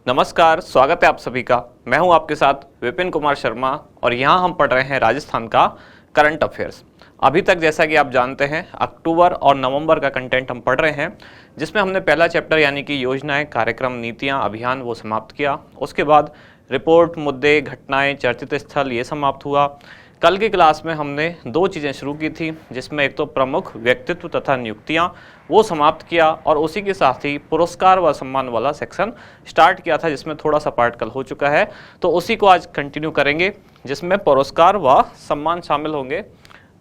नमस्कार, स्वागत है आप सभी का। मैं हूं आपके साथ विपिन कुमार शर्मा और यहां हम पढ़ रहे हैं राजस्थान का करंट अफेयर्स। अभी तक जैसा कि आप जानते हैं अक्टूबर और नवंबर का कंटेंट हम पढ़ रहे हैं, जिसमें हमने पहला चैप्टर यानी कि योजनाएं, कार्यक्रम, नीतियां, अभियान वो समाप्त किया। उसके बाद रिपोर्ट, मुद्दे, घटनाएं, चर्चित स्थल ये समाप्त हुआ। कल की क्लास में हमने दो चीज़ें शुरू की थी, जिसमें एक तो प्रमुख व्यक्तित्व तथा नियुक्तियां वो समाप्त किया और उसी के साथ ही पुरस्कार व सम्मान वाला सेक्शन स्टार्ट किया था, जिसमें थोड़ा सा पार्ट कल हो चुका है, तो उसी को आज कंटिन्यू करेंगे, जिसमें पुरस्कार व सम्मान शामिल होंगे।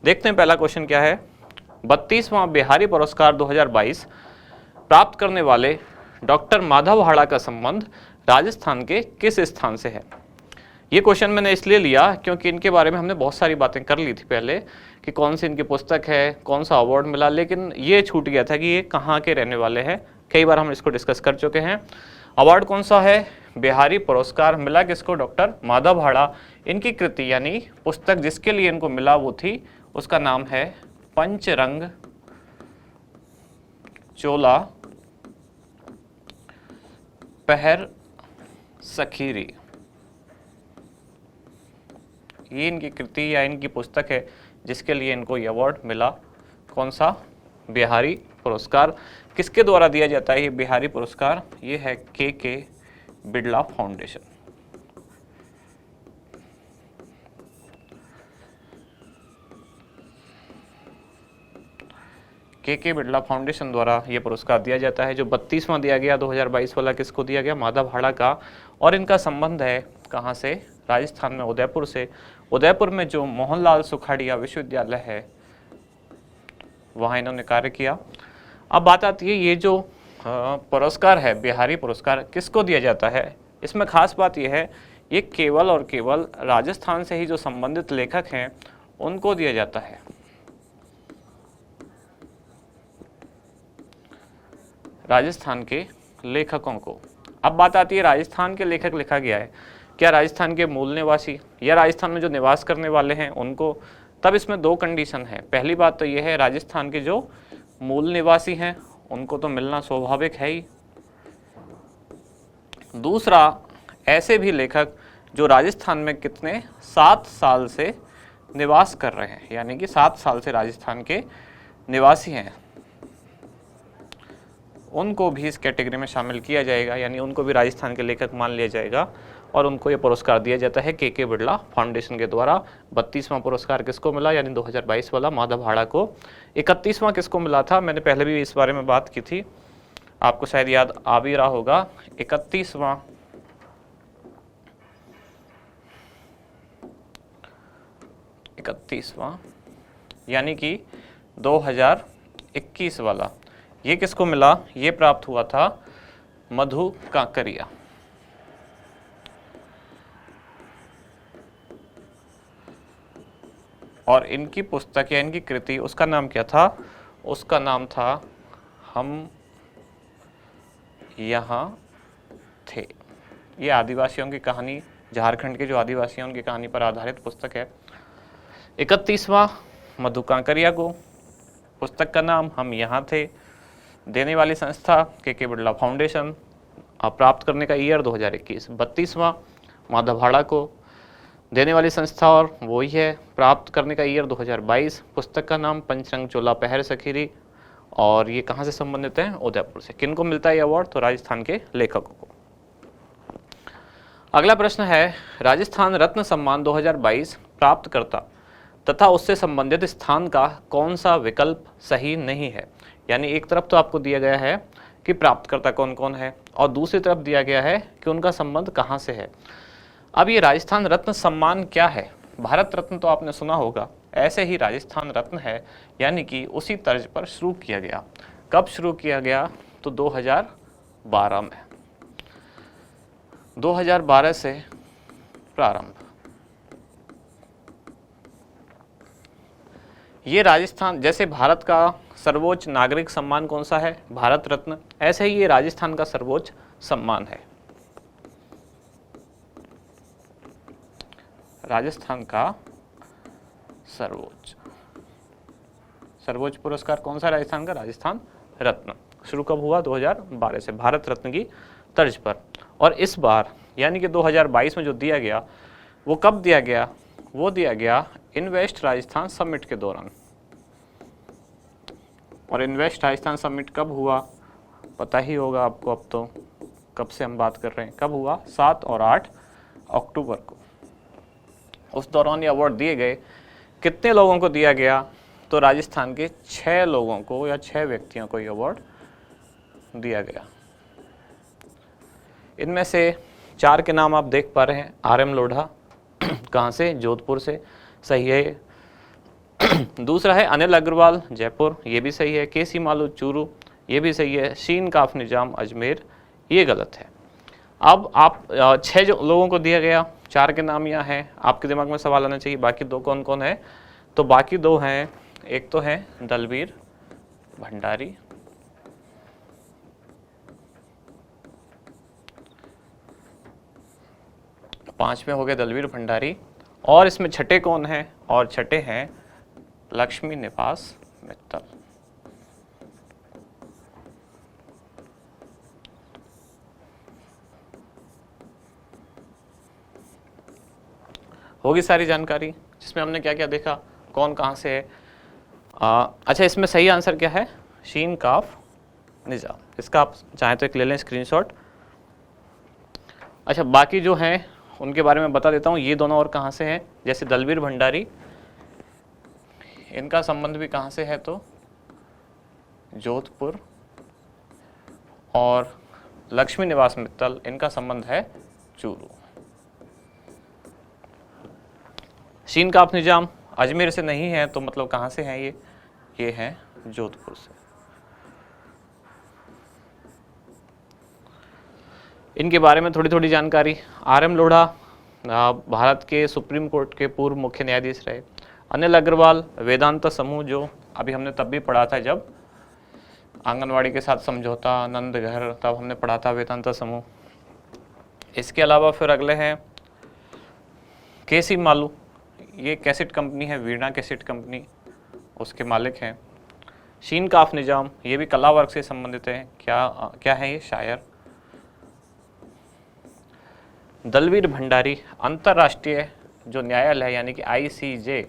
देखते हैं पहला क्वेश्चन क्या है। 32वां बिहारी पुरस्कार 2022 प्राप्त करने वाले डॉक्टर माधव हाड़ा का संबंध राजस्थान के किस स्थान से है? ये क्वेश्चन मैंने इसलिए लिया क्योंकि इनके बारे में हमने बहुत सारी बातें कर ली थी पहले कि कौन सी इनकी पुस्तक है, कौन सा अवार्ड मिला, लेकिन ये छूट गया था कि ये कहाँ के रहने वाले हैं। कई बार हम इसको डिस्कस कर चुके हैं। अवार्ड कौन सा है? बिहारी पुरस्कार मिला किसको? डॉक्टर माधव हाड़ा। इनकी कृति यानी पुस्तक जिसके लिए इनको मिला वो थी, उसका नाम है पंचरंग चोला पहर सखीरी। ये इनकी कृति या इनकी पुस्तक है जिसके लिए इनको ये अवार्ड मिला। कौन सा? बिहारी पुरस्कार। किसके द्वारा दिया जाता है ये बिहारी पुरस्कार? ये है के बिड़ला फाउंडेशन। के बिड़ला फाउंडेशन द्वारा ये पुरस्कार दिया जाता है। जो 32वां दिया गया 2022 वाला किसको दिया गया? माधव हाड़ा का। और इनका संबंध है कहाँ से? राजस्थान में उदयपुर से। उदयपुर में जो मोहनलाल सुखाड़िया विश्वविद्यालय है वहाँ इन्होंने कार्य किया। अब बात आती है ये जो पुरस्कार है बिहारी पुरस्कार किसको दिया जाता है? इसमें खास बात यह है ये केवल और केवल राजस्थान से ही जो संबंधित लेखक हैं उनको दिया जाता है। राजस्थान के लेखकों को। अब बात आती है राजस्थान के लेखक लिखा गया है, क्या राजस्थान के मूल निवासी या राजस्थान में जो निवास करने वाले हैं उनको? तब इसमें दो कंडीशन है। पहली बात तो यह है राजस्थान के जो मूल निवासी हैं उनको तो मिलना स्वाभाविक है ही। दूसरा, ऐसे भी लेखक जो राजस्थान में कितने 7 साल से निवास कर रहे हैं, यानी कि 7 साल से राजस्थान के निवासी हैं, उनको भी इस कैटेगरी में शामिल किया जाएगा, यानी उनको भी राजस्थान के लेखक मान लिया जाएगा और उनको ये पुरस्कार दिया जाता है के बिड़ला फाउंडेशन के द्वारा। 32वां पुरस्कार किसको मिला यानी 2022 वाला? माधव हाड़ा को। 31वां किसको मिला था? मैंने पहले भी इस बारे में बात की थी, आपको शायद याद आ भी रहा होगा। 31वां यानी कि 2021 वाला, ये किसको मिला? ये प्राप्त हुआ था मधु कांकरिया। और इनकी पुस्तक या इनकी कृति उसका नाम क्या था? उसका नाम था हम यहाँ थे। ये आदिवासियों की कहानी, झारखंड के जो आदिवासी हैं उनकी कहानी पर आधारित पुस्तक है। 31वां मधु कांकरिया को, पुस्तक का नाम हम यहाँ थे, देने वाली संस्था के बिड़ला फाउंडेशन, प्राप्त करने का ईयर 2021। 32वां माधव हाड़ा को, देने वाली संस्था और वही है, प्राप्त करने का ईयर 2022। पुस्तक का नाम पंचरंग चोला पहर सखीरी। और ये कहाँ से संबंधित है? उदयपुर से। किनको मिलता है ये अवार्ड? तो राजस्थान के लेखकों को। अगला प्रश्न है राजस्थान रत्न सम्मान 2022 प्राप्त करता तथा उससे संबंधित स्थान का कौन सा विकल्प सही नहीं है? यानी एक तरफ तो आपको दिया गया है कि प्राप्तकर्ता कौन कौन है और दूसरी तरफ दिया गया है कि उनका संबंध कहाँ से है। अब ये राजस्थान रत्न सम्मान क्या है? भारत रत्न तो आपने सुना होगा, ऐसे ही राजस्थान रत्न है, यानी कि उसी तर्ज पर शुरू किया गया। कब शुरू किया गया? तो 2012 में। 2012 से प्रारंभ। ये राजस्थान, जैसे भारत का सर्वोच्च नागरिक सम्मान कौन सा है? भारत रत्न। ऐसे ही ये राजस्थान का सर्वोच्च सम्मान है। राजस्थान का सर्वोच्च पुरस्कार कौन सा राजस्थान का? राजस्थान रत्न। शुरू कब हुआ? 2012 से, भारत रत्न की तर्ज पर। और इस बार यानी कि 2022 में जो दिया गया वो कब दिया गया, वो दिया गया इन्वेस्ट राजस्थान समिट के दौरान। और इन्वेस्ट राजस्थान समिट कब हुआ पता ही होगा आपको, अब तो कब से हम बात कर रहे हैं, कब हुआ 7 और 8 अक्टूबर को। उस दौरान ये अवार्ड दिए गए। कितने लोगों को दिया गया, तो राजस्थान के 6 लोगों को या 6 व्यक्तियों को ये अवार्ड दिया गया। इनमें से 4 के नाम आप देख पा रहे हैं। RM लोढ़ा कहाँ से, जोधपुर से, सही है। दूसरा है अनिल अग्रवाल जयपुर, ये भी सही है। KC मालू चूरू, ये भी सही है। शीन काफ निजाम अजमेर, ये गलत है। अब आप 6 जो लोगों को दिया गया, 4 के नाम यहाँ हैं। आपके दिमाग में सवाल आना चाहिए बाकी 2 कौन कौन है, तो बाकी 2 हैं, एक तो है दलवीर भंडारी, पांचवें हो गए दलवीर भंडारी, और इसमें छठे कौन है, और छठे हैं लक्ष्मी निवास मित्तल। होगी सारी जानकारी, जिसमें हमने क्या क्या देखा, कौन कहाँ से है। अच्छा, इसमें सही आंसर क्या है, शीन काफ निजाम। इसका आप चाहें तो एक ले लें स्क्रीनशॉट। अच्छा, बाकी जो हैं उनके बारे में बता देता हूँ। ये दोनों और कहाँ से हैं, जैसे दलवीर भंडारी, इनका संबंध भी कहाँ से है, तो जोधपुर, और लक्ष्मी निवास मित्तल, इनका संबंध है चूरू। शीन काफ निजाम अजमेर से नहीं है, तो मतलब कहाँ से हैं ये हैं जोधपुर से। इनके बारे में थोड़ी थोड़ी जानकारी। RM लोढ़ा भारत के सुप्रीम कोर्ट के पूर्व मुख्य न्यायाधीश रहे। अनिल अग्रवाल वेदांत समूह, जो अभी हमने तब भी पढ़ा था जब आंगनवाड़ी के साथ समझौता, आनंद घर, तब हमने पढ़ा था वेदांत समूह। इसके अलावा फिर अगले हैं KC मालू, ये कैसेट कंपनी है, वीणा कैसेट कंपनी, उसके मालिक हैं। शीन काफ निजाम, ये भी कला वर्ग से संबंधित है। क्या है ये, शायर। दलवीर भंडारी अंतर्राष्ट्रीय जो न्यायालय है यानी कि ICJ,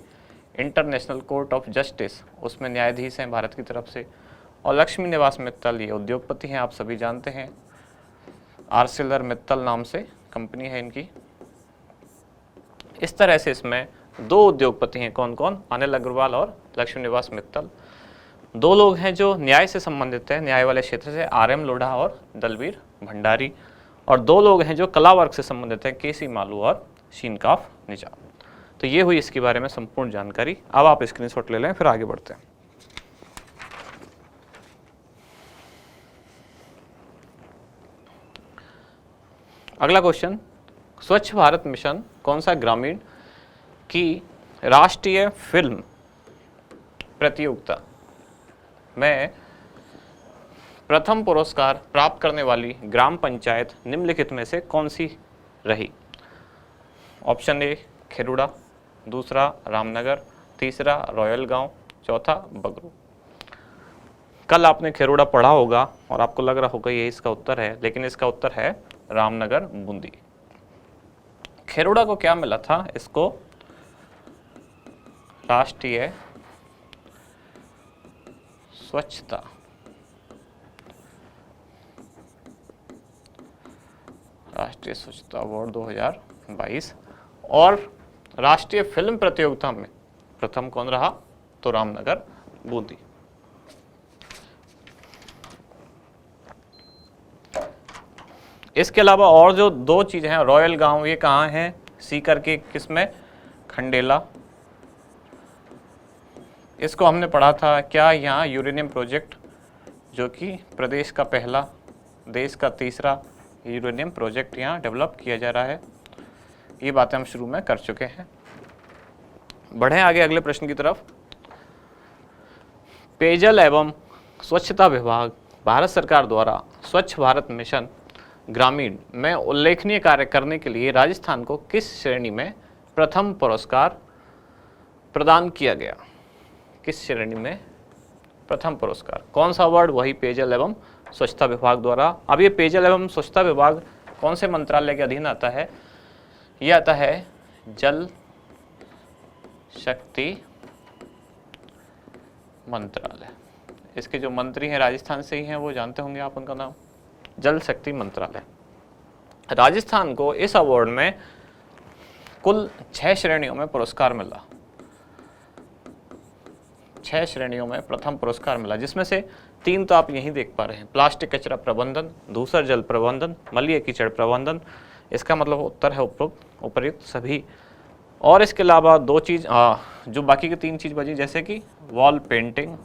international court of justice, उसमें न्यायाधीश हैं भारत की तरफ से। और लक्ष्मी निवास मित्तल, ये उद्योगपति हैं, आप सभी जानते हैं। आर्सिलर मित्तल नाम से कंपनी है इनकी। इस तरह से इसमें 2 उद्योगपति हैं, कौन कौन, अनिल अग्रवाल और लक्ष्मी निवास मित्तल। 2 लोग हैं जो न्याय से संबंधित है, न्याय वाले क्षेत्र से, RM लोढ़ा और दलवीर भंडारी। और 2 लोग हैं जो कला वर्ग से संबंधित है, KC मालू और शीन काफ निजाम। तो ये हुई इसके बारे में संपूर्ण जानकारी। अब आप स्क्रीनशॉट ले लें, फिर आगे बढ़ते हैं। अगला क्वेश्चन, स्वच्छ भारत मिशन कौन सा ग्रामीण की राष्ट्रीय फिल्म प्रतियोगिता में प्रथम पुरस्कार प्राप्त करने वाली ग्राम पंचायत निम्नलिखित में से कौन सी रही। ऑप्शन A खेरुड़ा, दूसरा रामनगर, तीसरा रॉयल गांव, चौथा बगरू। कल आपने खेरुड़ा पढ़ा होगा और आपको लग रहा होगा ये इसका उत्तर है, लेकिन इसका उत्तर है रामनगर बूंदी। खेरुड़ा को क्या मिला था, इसको राष्ट्रीय स्वच्छता अवार्ड 2022। और राष्ट्रीय फिल्म प्रतियोगिता में प्रथम कौन रहा, तो रामनगर बूंदी। इसके अलावा और जो 2 चीजें हैं, रॉयल गांव, ये कहाँ है, सीकर के किसमें, खंडेला। इसको हमने पढ़ा था, क्या यहाँ यूरेनियम प्रोजेक्ट, जो कि प्रदेश का पहला, देश का तीसरा यूरेनियम प्रोजेक्ट यहाँ डेवलप किया जा रहा है। ये बातें हम शुरू में कर चुके हैं। बढ़ें आगे अगले प्रश्न की तरफ। पेयजल एवं स्वच्छता विभाग भारत सरकार द्वारा स्वच्छ भारत मिशन ग्रामीण में उल्लेखनीय कार्य करने के लिए राजस्थान को किस श्रेणी में प्रथम पुरस्कार प्रदान किया गया। किस श्रेणी में प्रथम पुरस्कार, कौन सा अवार्ड, वही पेयजल एवं स्वच्छता विभाग द्वारा। अब ये पेयजल एवं स्वच्छता विभाग कौन से मंत्रालय के अधीन आता है? ये आता है जल शक्ति मंत्रालय। इसके जो मंत्री हैं राजस्थान से ही हैं, वो जानते होंगे आप उनका नाम, जल शक्ति मंत्रालय। राजस्थान को इस अवार्ड में कुल 6 श्रेणियों में पुरस्कार मिला। 6 श्रेणियों में प्रथम पुरस्कार मिला, जिसमें से 3 तो आप यहीं देख पा रहे हैं, प्लास्टिक कचरा प्रबंधन, धूसर जल प्रबंधन, मलय कीचड़ प्रबंधन। इसका मतलब उत्तर है उपर्युक्त सभी। और इसके अलावा 2 चीज जो बाकी की 3 चीज बची, जैसे कि वॉल पेंटिंग,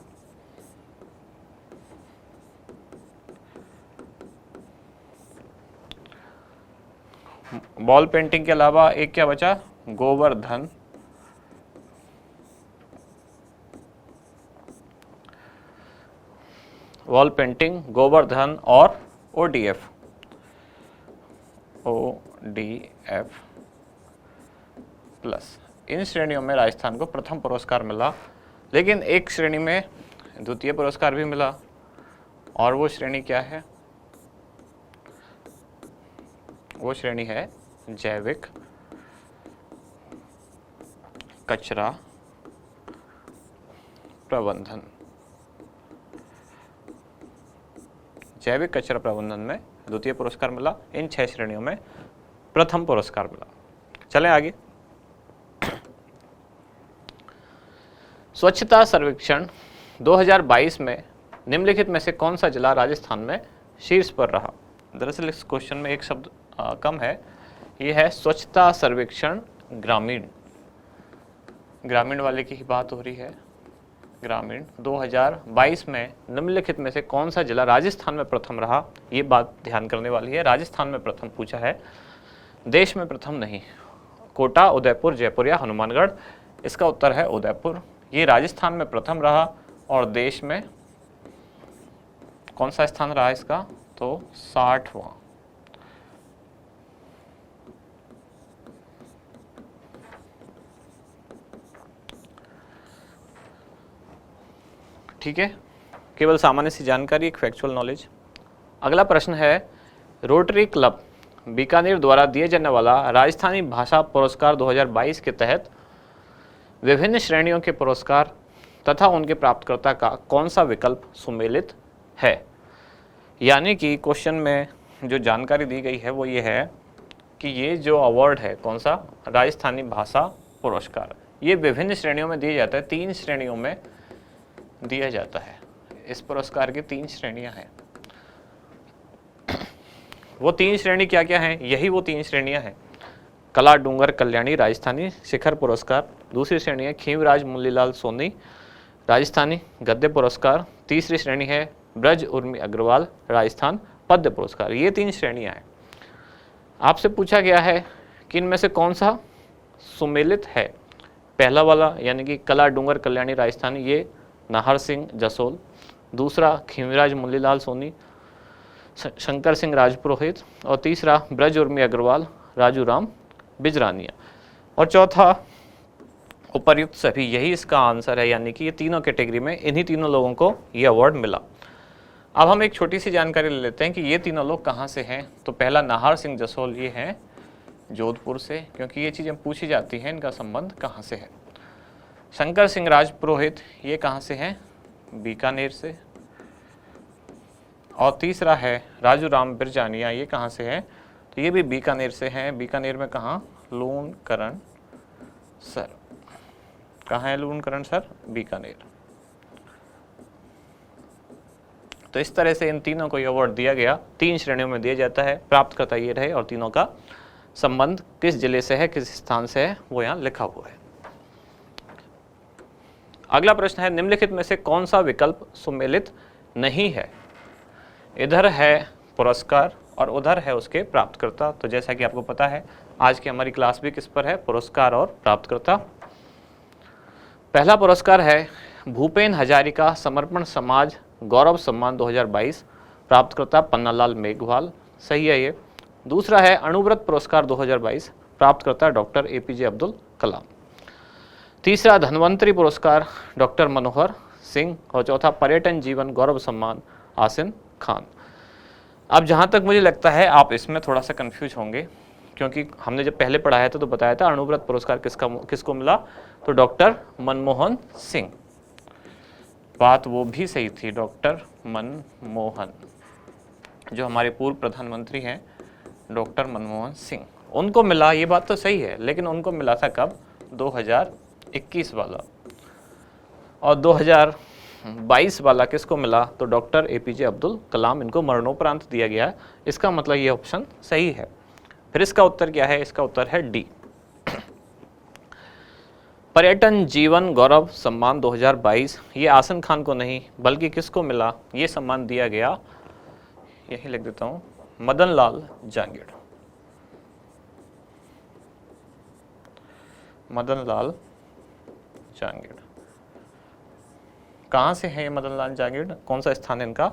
वॉल पेंटिंग के अलावा एक क्या बचा, गोवर्धन, वॉल पेंटिंग, गोवर्धन और ओडीएफ प्लस। इन श्रेणियों में राजस्थान को प्रथम पुरस्कार मिला, लेकिन एक श्रेणी में द्वितीय पुरस्कार भी मिला, और वो श्रेणी क्या है? वो श्रेणी है जैविक कचरा प्रबंधन। जैविक कचरा प्रबंधन में द्वितीय पुरस्कार मिला, इन 6 श्रेणियों में प्रथम पुरस्कार मिला। चलें आगे। स्वच्छता सर्वेक्षण 2022 में निम्नलिखित में से कौन सा जिला राजस्थान में शीर्ष पर रहा? दरअसल इस क्वेश्चन में एक शब्द कम है, ये है स्वच्छता सर्वेक्षण ग्रामीण। ग्रामीण वाले की ही बात हो रही है। ग्रामीण 2022 में निम्नलिखित में से कौन सा जिला राजस्थान में प्रथम रहा? ये बात ध्यान करने वाली है। राजस्थान में प्रथम पूछा है, देश में प्रथम नहीं। कोटा, उदयपुर, जयपुर या हनुमानगढ़? इसका उत्तर है उदयपुर। ये राजस्थान में प्रथम रहा, और देश में कौन सा स्थान रहा इसका? तो 60वां। ठीक है, केवल सामान्य सी जानकारी, एक फैक्चुअल नॉलेज। अगला प्रश्न है, रोटरी क्लब बीकानेर द्वारा दिए जाने वाला राजस्थानी भाषा पुरस्कार 2022 के तहत विभिन्न श्रेणियों के पुरस्कार तथा उनके प्राप्तकर्ता का कौन सा विकल्प सुमेलित है? यानी कि क्वेश्चन में जो जानकारी दी गई है वो ये है कि ये जो अवार्ड है, कौन सा? राजस्थानी भाषा पुरस्कार, ये विभिन्न श्रेणियों में दिया जाता है। 3 श्रेणियों में दिया जाता है। इस पुरस्कार की 3 श्रेणियां हैं। वो 3 श्रेणी क्या क्या हैं? यही वो 3 श्रेणियां हैं। कला डूंगर कल्याणी राजस्थानी शिखर पुरस्कार, दूसरी श्रेणी है खीवराज मुरलीलाल सोनी राजस्थानी गद्य पुरस्कार, तीसरी श्रेणी है ब्रज उर्मी अग्रवाल राजस्थान पद्य पुरस्कार। ये 3 श्रेणियां हैं। आपसे पूछा गया है कि इनमें से कौन सा सुमेलित है? पहला वाला यानी कि कला डूंगर कल्याणी राजस्थानी, ये नाहर सिंह जसोल। दूसरा खीवराज मुरलीलाल सोनी, शंकर सिंह राजपुरोहित। और तीसरा ब्रज उर्मी अग्रवाल, राजू राम बिजरानिया। और चौथा उपर्युक्त सभी। यही इसका आंसर है, यानी कि ये तीनों कैटेगरी में इन्हीं तीनों लोगों को ये अवार्ड मिला। अब हम एक छोटी सी जानकारी ले लेते हैं कि ये तीनों लोग कहाँ से हैं। तो पहला नाहर सिंह जसोल, ये हैं जोधपुर से, क्योंकि ये चीज़ें पूछी जाती हैं इनका संबंध कहाँ से है। शंकर सिंह राजपुरोहित, ये कहाँ से हैं? बीकानेर से। और तीसरा है राजू राम बिरजानिया, ये कहाँ से है? तो ये भी बीकानेर से हैं। बीकानेर में कहाँ? लूणकरण सर। कहाँ है लूणकरण सर? बीकानेर। तो इस तरह से इन तीनों को ये अवार्ड दिया गया। 3 श्रेणियों में दिया जाता है, प्राप्तकर्ता ये रहे, और तीनों का संबंध किस जिले से है, किस स्थान से है, वो यहाँ लिखा हुआ है। अगला प्रश्न है, निम्नलिखित में से कौन सा विकल्प सुमेलित नहीं है? इधर है पुरस्कार और उधर है उसके प्राप्तकर्ता। तो जैसा कि आपको पता है, आज की हमारी क्लास भी किस पर है? पुरस्कार और प्राप्तकर्ता। पहला पुरस्कार है भूपेन हजारिका समर्पण समाज गौरव सम्मान 2022, प्राप्तकर्ता पन्नालाल मेघवाल। सही है ये। दूसरा है अणुव्रत पुरस्कार 2022, प्राप्तकर्ता डॉक्टर APJ अब्दुल कलाम। तीसरा धन्वंतरी पुरस्कार डॉक्टर मनोहर सिंह। और चौथा पर्यटन जीवन गौरव सम्मान आसिन खान। अब जहाँ तक मुझे लगता है आप इसमें थोड़ा सा कंफ्यूज होंगे, क्योंकि हमने जब पहले पढ़ाया था तो बताया था अणुव्रत पुरस्कार किसको मिला, तो डॉक्टर मनमोहन सिंह। बात वो भी सही थी, डॉक्टर मनमोहन जो हमारे पूर्व प्रधानमंत्री हैं डॉक्टर मनमोहन सिंह, उनको मिला, ये बात तो सही है, लेकिन उनको मिला था कब, 2021 वाला। और 2022 वाला किसको मिला, तो डॉक्टर एपीजे अब्दुल कलाम, इनको मरणोपरांत दिया गया है। इसका मतलब ये ऑप्शन सही है। फिर इसका उत्तर क्या है, इसका उत्तर है डी। पर्यटन जीवन गौरव सम्मान 2022, ये आसन खान को नहीं बल्कि किसको मिला, ये सम्मान दिया गया, यही लिख देता हूँ, मदन लाल जांगिड़। मदन लाल जांगिड़ कहाँ से है ये मदन लाल जांगिड़, कौन सा स्थान है इनका,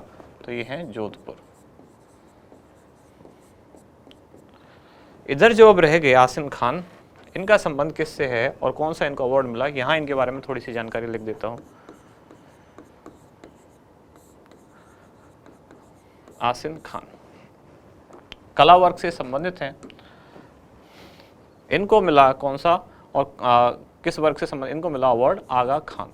तो ये है जोधपुर। इधर जो अब रह गए आसिम खान, इनका संबंध किससे है और कौन सा इनको अवार्ड मिला, यहाँ इनके बारे में थोड़ी सी जानकारी लिख देता हूँ। आसिम खान कला वर्ग से संबंधित हैं, इनको मिला कौन सा और किस वर्ग से संबंधित, इनको मिला अवार्ड आगा खान।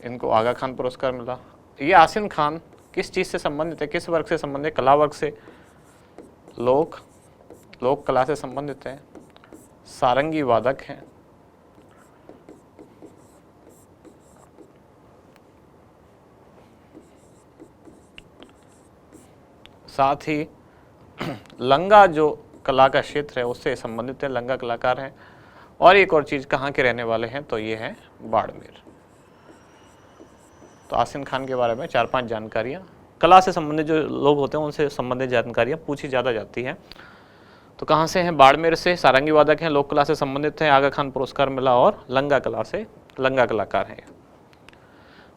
इनको आगा खान पुरस्कार मिला। ये आसिम खान किस चीज से संबंधित है, किस वर्ग से संबंधित है, कला वर्ग से, लोक कला से संबंधित है, सारंगी वादक हैं। साथ ही लंगा जो कला का क्षेत्र है उससे संबंधित है, लंगा कलाकार हैं। और एक और चीज, कहाँ के रहने वाले हैं, तो ये है बाड़मेर। तो आसिम खान के बारे में 4-5 जानकारियाँ, कला से संबंधित जो लोग होते हैं उनसे संबंधित जानकारियाँ पूछी ज़्यादा जाती हैं। तो कहाँ से हैं, बाड़मेर से, सारंगी वादक हैं, लोक कला से संबंधित हैं, आगा खान पुरस्कार मिला, और लंगा कला से लंगा कलाकार हैं।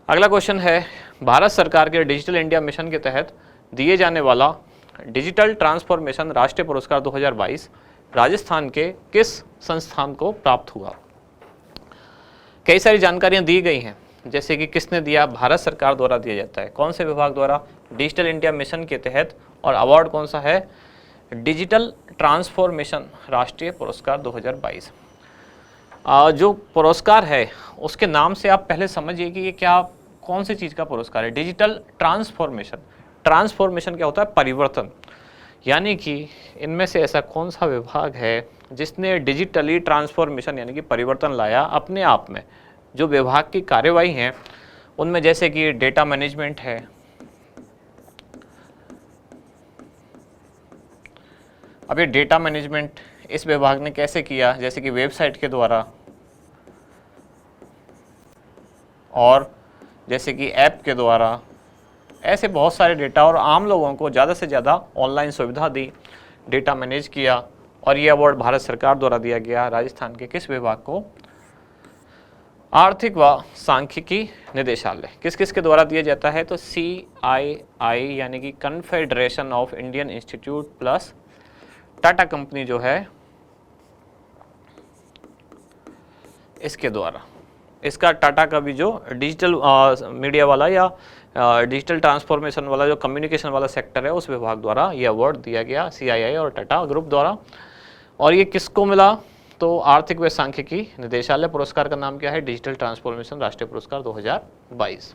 अगला क्वेश्चन है, भारत सरकार के डिजिटल इंडिया मिशन के तहत दिए जाने वाला डिजिटल ट्रांसफॉर्मेशन राष्ट्रीय पुरस्कार 2022 राजस्थान के किस संस्थान को प्राप्त हुआ। कई सारी जानकारियाँ दी गई हैं, जैसे कि किसने दिया, भारत सरकार द्वारा दिया जाता है, कौन से विभाग द्वारा, डिजिटल इंडिया मिशन के तहत, और अवार्ड कौन सा है, डिजिटल ट्रांसफॉर्मेशन राष्ट्रीय पुरस्कार 2022। जो पुरस्कार है उसके नाम से आप पहले समझिए कि ये क्या, कौन सी चीज़ का पुरस्कार है। डिजिटल ट्रांसफॉर्मेशन, ट्रांसफॉर्मेशन क्या होता है, परिवर्तन, यानी कि इनमें से ऐसा कौन सा विभाग है जिसने डिजिटली ट्रांसफॉर्मेशन यानी कि परिवर्तन लाया अपने आप में। जो विभाग की कार्यवाही हैं उनमें जैसे कि डेटा मैनेजमेंट है, अब ये डेटा मैनेजमेंट इस विभाग ने कैसे किया, जैसे कि वेबसाइट के द्वारा, और जैसे कि ऐप के द्वारा, ऐसे बहुत सारे डेटा, और आम लोगों को ज़्यादा से ज़्यादा ऑनलाइन सुविधा दी, डेटा मैनेज किया, और ये अवार्ड भारत सरकार द्वारा दिया गया राजस्थान के किस विभाग को, आर्थिक व सांख्यिकी निदेशालय। किस किस के द्वारा दिया जाता है, तो CII यानी कि confederation of Indian institute plus Tata company जो है इसके द्वारा। इसका टाटा का भी जो डिजिटल मीडिया वाला या डिजिटल ट्रांसफॉर्मेशन वाला जो कम्युनिकेशन वाला सेक्टर है उस विभाग द्वारा ये अवार्ड दिया गया CII और टाटा ग्रुप द्वारा। और ये किसको मिला, तो आर्थिक व सांख्यिकी निदेशालय। पुरस्कार का नाम क्या है, डिजिटल ट्रांसफॉर्मेशन राष्ट्रीय पुरस्कार 2022।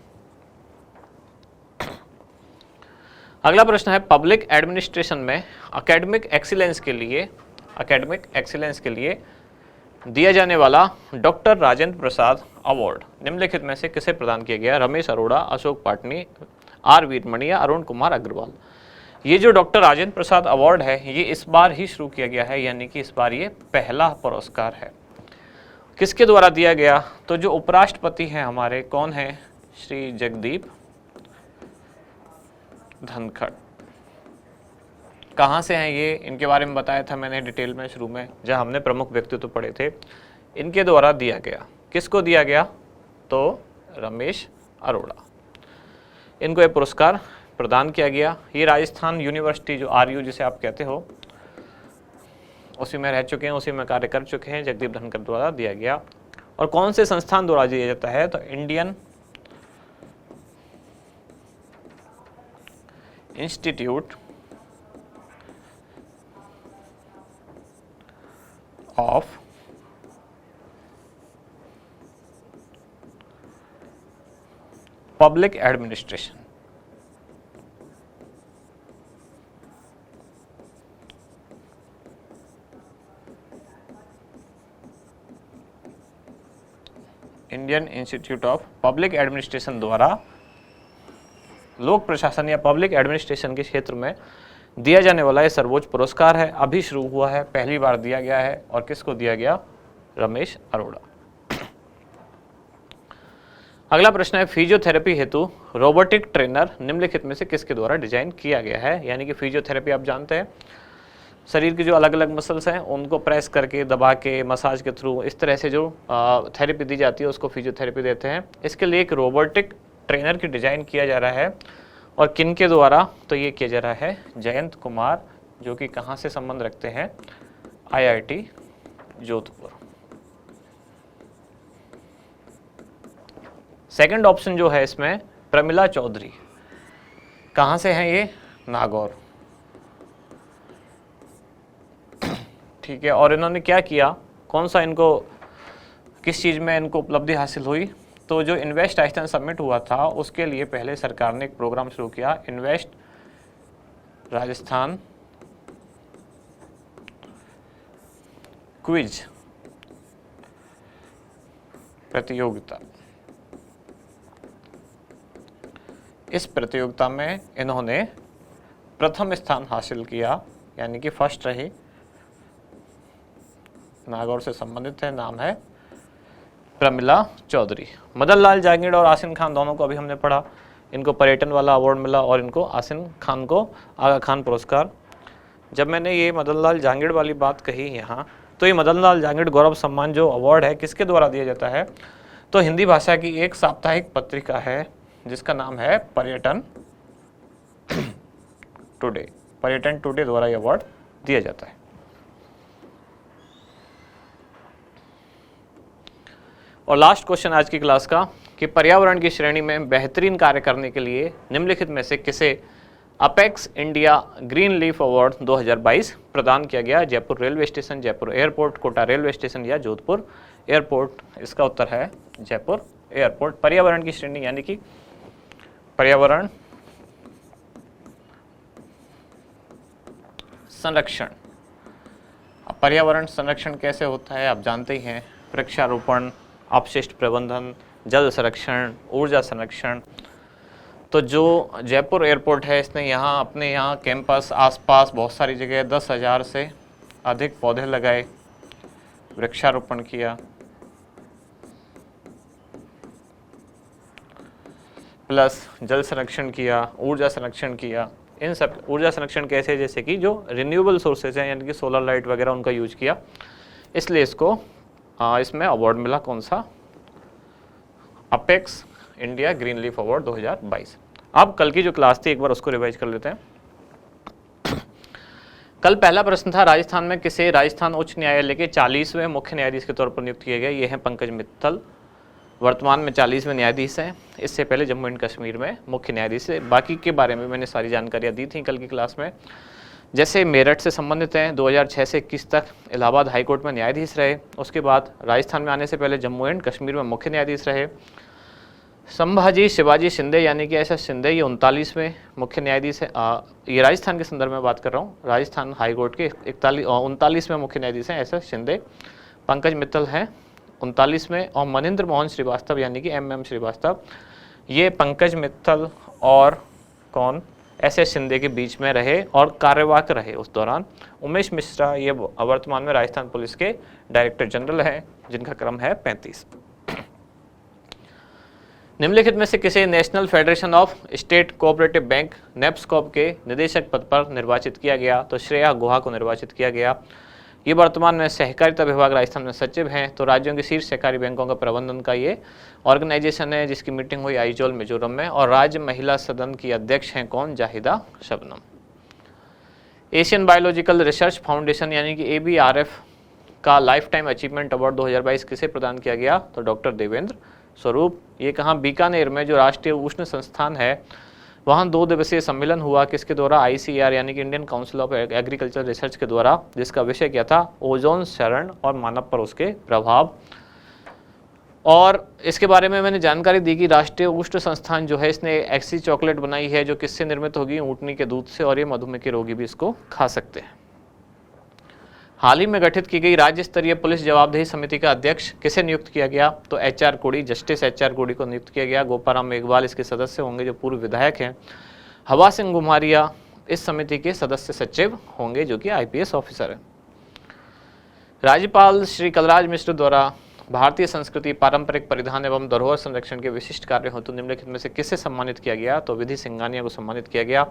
अगला प्रश्न है, पब्लिक एडमिनिस्ट्रेशन में एकेडमिक एक्सीलेंस के लिए दिया जाने वाला डॉक्टर राजेंद्र प्रसाद अवार्ड निम्नलिखित में से किसे प्रदान किया गया, रमेश अरोड़ा, अशोक पाटनी, R वीरमणि या अरुण कुमार अग्रवाल। ये जो डॉक्टर राजेंद्र प्रसाद अवार्ड है ये इस बार ही शुरू किया गया है, यानी कि इस बार ये पहला पुरस्कार है। किसके द्वारा दिया गया, तो जो उपराष्ट्रपति हैं हमारे, कौन है, श्री जगदीप धनखड़। कहाँ से हैं ये, इनके बारे में बताया था मैंने डिटेल में शुरू में जब हमने प्रमुख व्यक्तित्व पढ़े थे। इनके द्वारा दिया गया, किसको दिया गया, तो रमेश अरोड़ा, इनको ये पुरस्कार प्रदान किया गया। ये राजस्थान यूनिवर्सिटी जो RU जिसे आप कहते हो, उसी में रह चुके हैं, उसी में कार्य कर चुके हैं, जगदीप धनखड़ द्वारा दिया गया। और कौन से संस्थान द्वारा दिया जाता है, तो Indian institute of public administration. Indian institute of public administration द्वारा लोक प्रशासन या पब्लिक एडमिनिस्ट्रेशन के क्षेत्र में दिया जाने वाला ये सर्वोच्च पुरस्कार है। अभी शुरू हुआ है, पहली बार दिया गया है। और किसको दिया गया, रमेश अरोड़ा। अगला प्रश्न है, फिजियोथेरेपी हेतु रोबोटिक ट्रेनर निम्नलिखित में से किसके द्वारा डिजाइन किया गया है। यानी कि फिजियोथेरेपी आप जानते हैं, शरीर की जो अलग अलग मसल्स हैं उनको प्रेस करके, दबा के, मसाज के थ्रू इस तरह से जो थेरेपी दी जाती है उसको फिजियोथेरेपी देते हैं। इसके लिए एक रोबोटिक ट्रेनर की डिजाइन किया जा रहा है। और किन के द्वारा, तो ये किया जा रहा है जयंत कुमार, जो कि कहाँ से संबंध रखते हैं, IIT जोधपुर। सेकंड ऑप्शन जो है इसमें प्रमिला चौधरी, कहाँ से हैं ये, नागौर। ठीक है, और इन्होंने क्या किया, कौन सा इनको, किस चीज़ में इनको उपलब्धि हासिल हुई, तो जो इन्वेस्ट राजस्थान समिट हुआ था उसके लिए पहले सरकार ने एक प्रोग्राम शुरू किया, इन्वेस्ट राजस्थान क्विज प्रतियोगिता। इस प्रतियोगिता में इन्होंने प्रथम स्थान हासिल किया, यानी कि फर्स्ट रही। नागौर से संबंधित है, नाम है प्रमिला चौधरी। मदन लाल जांगिड़ और आसिन खान दोनों को अभी हमने पढ़ा, इनको पर्यटन वाला अवार्ड मिला और इनको आसिन खान को आगा खान पुरस्कार। जब मैंने ये मदन लाल जांगिड़ वाली बात कही यहाँ, तो ये मदन लाल जांगिड़ गौरव सम्मान जो अवार्ड है किसके द्वारा दिया जाता है, तो हिंदी भाषा की एक साप्ताहिक पत्रिका है जिसका नाम है पर्यटन टुडे। पर्यटन टुडे द्वारा ये अवार्ड दिया जाता है। और लास्ट क्वेश्चन आज की क्लास का, कि पर्यावरण की श्रेणी में बेहतरीन कार्य करने के लिए निम्नलिखित में से किसे apex India green leaf award 2022 प्रदान किया गया। Jaipur railway station, Jaipur airport, Kota railway station या जोधपुर एयरपोर्ट। इसका उत्तर है जयपुर एयरपोर्ट। पर्यावरण की श्रेणी यानी कि पर्यावरण संरक्षण। अब पर्यावरण संरक्षण कैसे होता है आप जानते ही हैं, वृक्षारोपण, अपशिष्ट प्रबंधन, जल संरक्षण, ऊर्जा संरक्षण। तो जो जयपुर एयरपोर्ट है इसने यहाँ अपने यहाँ कैंपस आसपास बहुत सारी जगह 10,000 से अधिक पौधे लगाए, वृक्षारोपण किया, प्लस जल संरक्षण किया, ऊर्जा संरक्षण किया। इन सब ऊर्जा संरक्षण कैसे, जैसे कि जो रिन्यूएबल सोर्सेज हैं यानी कि सोलर लाइट वगैरह उनका यूज किया, इसलिए इसको इसमें अवार्ड मिला। कौन सा, apex India green leaf award 2022। अब कल की जो क्लास थी एक बार उसको रिवाइज कर लेते हैं। कल पहला प्रश्न था, राजस्थान में किसे राजस्थान उच्च न्यायालय के 40वें मुख्य न्यायाधीश के तौर पर नियुक्त किए गए। ये हैं पंकज मित्तल, वर्तमान में 40वें न्यायाधीश हैं। इससे पहले जम्मू एंड कश्मीर में मुख्य न्यायाधीश है। बाकी के बारे में मैंने सारी जानकारियाँ दी थी कल की क्लास में। जैसे मेरठ से संबंधित हैं, 2006 से 21 तक इलाहाबाद हाईकोर्ट में न्यायाधीश रहे। उसके बाद राजस्थान में आने से पहले जम्मू एंड कश्मीर में मुख्य न्यायाधीश रहे। संभाजी शिवाजी शिंदे यानी कि SS शिंदे, ये 39वें मुख्य न्यायाधीश है। ये राजस्थान के संदर्भ में बात कर रहा हूँ। राजस्थान हाईकोर्ट के 39वें मुख्य न्यायाधीश हैं SS शिंदे। पंकज मित्तल हैं 39वें। और मनिंद्र मोहन श्रीवास्तव यानी कि MM श्रीवास्तव, ये पंकज मित्तल और कौन, SS शिंदे के बीच में रहे और कार्यवाहक रहे उस दौरान। उमेश मिश्रा ये वर्तमान में राजस्थान पुलिस के डायरेक्टर जनरल हैं, जिनका क्रम है 35। निम्नलिखित में से किसे national federation of state cooperative bank NAFSCOB के निदेशक पद पर निर्वाचित किया गया। तो श्रेया गुहा को निर्वाचित किया गया। ये वर्तमान में सहकारिता विभाग राजस्थान में सचिव हैं। तो राज्यों के शीर्ष सहकारी बैंकों का प्रबंधन का ये ऑर्गेनाइजेशन है, जिसकी मीटिंग हुई आइजोल मिजोरम में। और राज्य महिला सदन की अध्यक्ष हैं कौन, Zahida Shabnam. Asian biological research foundation यानी कि ABRF का लाइफ टाइम अचीवमेंट अवार्ड 2022 किसे प्रदान किया गया? तो डॉक्टर देवेंद्र स्वरूप। ये कहाँ? बीकानेर में जो राष्ट्रीय उष्ण संस्थान है वहाँ 2 दिवसीय सम्मेलन हुआ। किसके द्वारा? ICAR यानी कि Indian council of agriculture research के द्वारा, जिसका विषय क्या था? ओजोन क्षरण और मानव पर उसके प्रभाव। और इसके बारे में मैंने जानकारी दी कि राष्ट्रीय उष्ण संस्थान जो है इसने ऐसी चॉकलेट बनाई है जो किससे निर्मित होगी? ऊँटनी के दूध से, और ये मधुमेह के रोगी भी इसको खा सकते हैं। हाल ही में गठित की गई राज्य स्तरीय पुलिस जवाबदेही समिति का अध्यक्ष किसे नियुक्त किया गया? तो HR कोड़ी, जस्टिस HR कोड़ी को नियुक्त किया गया। गोपाराम मेघवाल इसके सदस्य होंगे जो पूर्व विधायक हैं। हवा सिंह घुमारिया इस समिति के सदस्य सचिव होंगे जो कि IPS ऑफिसर है। राज्यपाल श्री कलराज मिश्र द्वारा भारतीय संस्कृति, पारंपरिक परिधान एवं धरोहर संरक्षण के विशिष्ट कार्य हेतु निम्नलिखित में से किसे सम्मानित किया गया? तो विधि सिंघानिया को सम्मानित किया गया।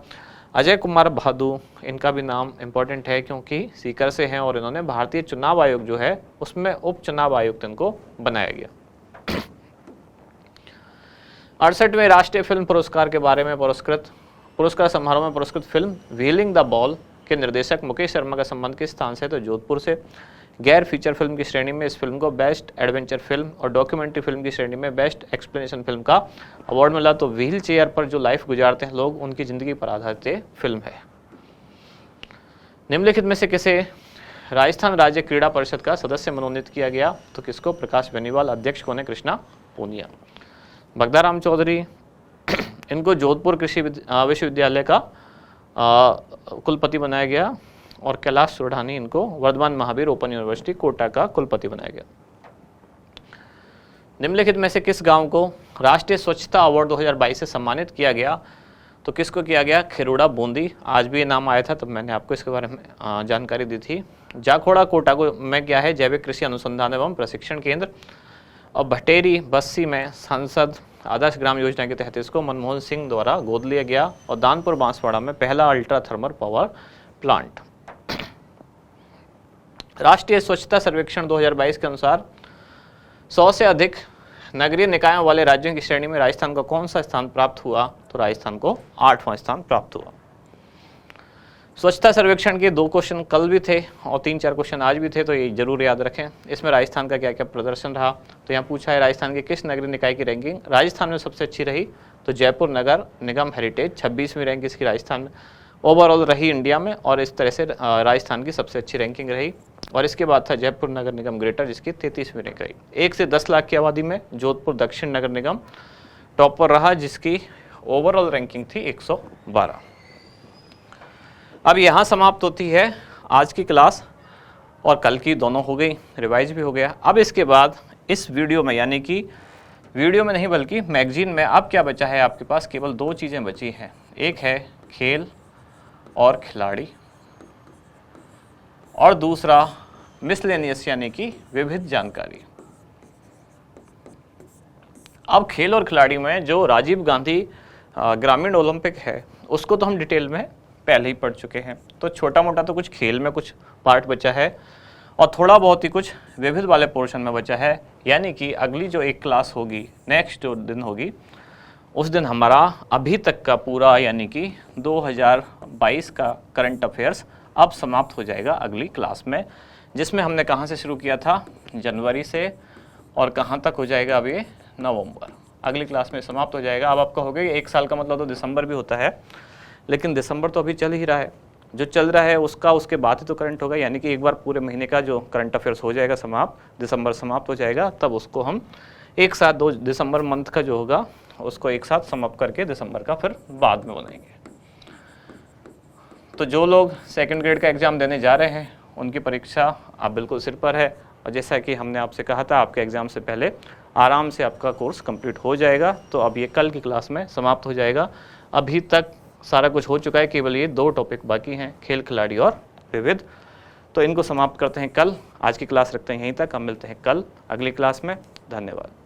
अजय कुमार भादु, इनका भी नाम इंपॉर्टेंट है क्योंकि सीकर से हैं और इन्होंने भारतीय चुनाव आयोग जो है उसमें उप चुनाव आयुक्त इनको बनाया गया। 68वें राष्ट्रीय फिल्म पुरस्कार के बारे में पुरस्कार समारोह में पुरस्कृत फिल्म व्हीलिंग द बॉल के निर्देशक मुकेश शर्मा का संबंध किस स्थान से? तो जोधपुर से। गैर फीचर फिल्म की श्रेणी में इस फिल्म को बेस्ट एडवेंचर फिल्म और डॉक्यूमेंट्री फिल्म की श्रेणी में बेस्ट एक्सप्लेनेशन फिल्म का अवार्ड मिला। तो व्हील चेयर पर जो लाइफ गुजारते हैं लोग, उनकी जिंदगी पर आधारित ये फिल्म है। निम्नलिखित में से किसे राजस्थान राज्य क्रीड़ा परिषद का सदस्य मनोनीत किया गया? तो किसको? प्रकाश बेनीवाल। अध्यक्ष कौन है? कृष्णा पूनिया। बगदाराम चौधरी, इनको जोधपुर कृषि विश्वविद्यालय का कुलपति बनाया गया। और कैलाश सोढ़ानी, इनको वर्धमान महावीर ओपन यूनिवर्सिटी कोटा का कुलपति बनाया गया। निम्नलिखित में से किस गांव को राष्ट्रीय स्वच्छता अवार्ड 2022 से सम्मानित किया गया? तो किसको किया गया? खिरोड़ा बूंदी। आज भी ये नाम आया था तब मैंने आपको इसके बारे में जानकारी दी थी। जाखोड़ा कोटा को में क्या है? जैविक कृषि अनुसंधान एवं प्रशिक्षण केंद्र। और भटेरी बस्सी में सांसद आदर्श ग्राम योजना के तहत इसको मनमोहन सिंह द्वारा गोद लिया गया। और दानपुर बांसवाड़ा में पहला अल्ट्रा थर्मल पावर प्लांट। राष्ट्रीय स्वच्छता सर्वेक्षण 2022 के अनुसार 100 से अधिक नगरीय निकायों वाले राज्यों की श्रेणी में राजस्थान को कौन सा स्थान प्राप्त हुआ? तो राजस्थान को 8वां स्थान प्राप्त हुआ। स्वच्छता सर्वेक्षण के 2 क्वेश्चन कल भी थे और 3-4 क्वेश्चन आज भी थे, तो ये जरूर याद रखें। इसमें राजस्थान का क्या क्या प्रदर्शन रहा? तो यहाँ पूछा है राजस्थान के किस नगरीय निकाय की रैंकिंग राजस्थान में सबसे अच्छी रही? तो जयपुर नगर निगम हेरिटेज 26वीं रैंक इसकी राजस्थान में ओवरऑल रही इंडिया में, और इस तरह से राजस्थान की सबसे अच्छी रैंकिंग रही। और इसके बाद था जयपुर नगर निगम ग्रेटर, जिसकी 33वीं रैंक रही। 1 से 10 लाख की आबादी में जोधपुर दक्षिण नगर निगम टॉप पर रहा, जिसकी ओवरऑल रैंकिंग थी 112। अब यहाँ समाप्त होती है आज की क्लास, और कल की दोनों हो गई, रिवाइज भी हो गया। अब इसके बाद इस वीडियो में, यानी कि वीडियो में नहीं बल्कि मैगजीन में, अब क्या बचा है आपके पास? केवल 2 चीज़ें बची हैं। एक है खेल और खिलाड़ी, और दूसरा मिसलेनियस यानी कि विविध जानकारी। अब खेल और खिलाड़ी में जो राजीव गांधी ग्रामीण ओलंपिक है उसको तो हम डिटेल में पहले ही पढ़ चुके हैं, तो छोटा मोटा तो कुछ खेल में कुछ पार्ट बचा है और थोड़ा बहुत ही कुछ विविध वाले पोर्शन में बचा है। यानी कि अगली जो एक क्लास होगी, नेक्स्ट जो दिन होगी, उस दिन हमारा अभी तक का पूरा यानी कि 2022 का करंट अफेयर्स अब समाप्त हो जाएगा अगली क्लास में, जिसमें हमने कहाँ से शुरू किया था? जनवरी से, और कहाँ तक हो जाएगा अब ये? नवंबर। अगली क्लास में समाप्त हो जाएगा। अब आपका हो गया 1 साल का मतलब तो दिसंबर भी होता है, लेकिन दिसंबर तो अभी चल ही रहा है। जो चल रहा है उसके बाद ही तो करंट होगा, यानी कि एक बार पूरे महीने का जो करंट अफेयर्स हो जाएगा समाप्त, दिसंबर समाप्त हो जाएगा, तब उसको हम एक साथ दिसंबर मंथ का जो होगा उसको एक साथ समाप्त करके दिसंबर का फिर बाद में बनाएंगे। तो जो लोग सेकंड ग्रेड का एग्ज़ाम देने जा रहे हैं उनकी परीक्षा अब बिल्कुल सिर पर है, और जैसा कि हमने आपसे कहा था आपके एग्ज़ाम से पहले आराम से आपका कोर्स कंप्लीट हो जाएगा। तो अब ये कल की क्लास में समाप्त हो जाएगा। अभी तक सारा कुछ हो चुका है, केवल ये 2 टॉपिक बाकी हैं, खेल खिलाड़ी और विविध। तो इनको समाप्त करते हैं कल। आज की क्लास रखते हैं यहीं तक, हम मिलते हैं कल अगली क्लास में। धन्यवाद।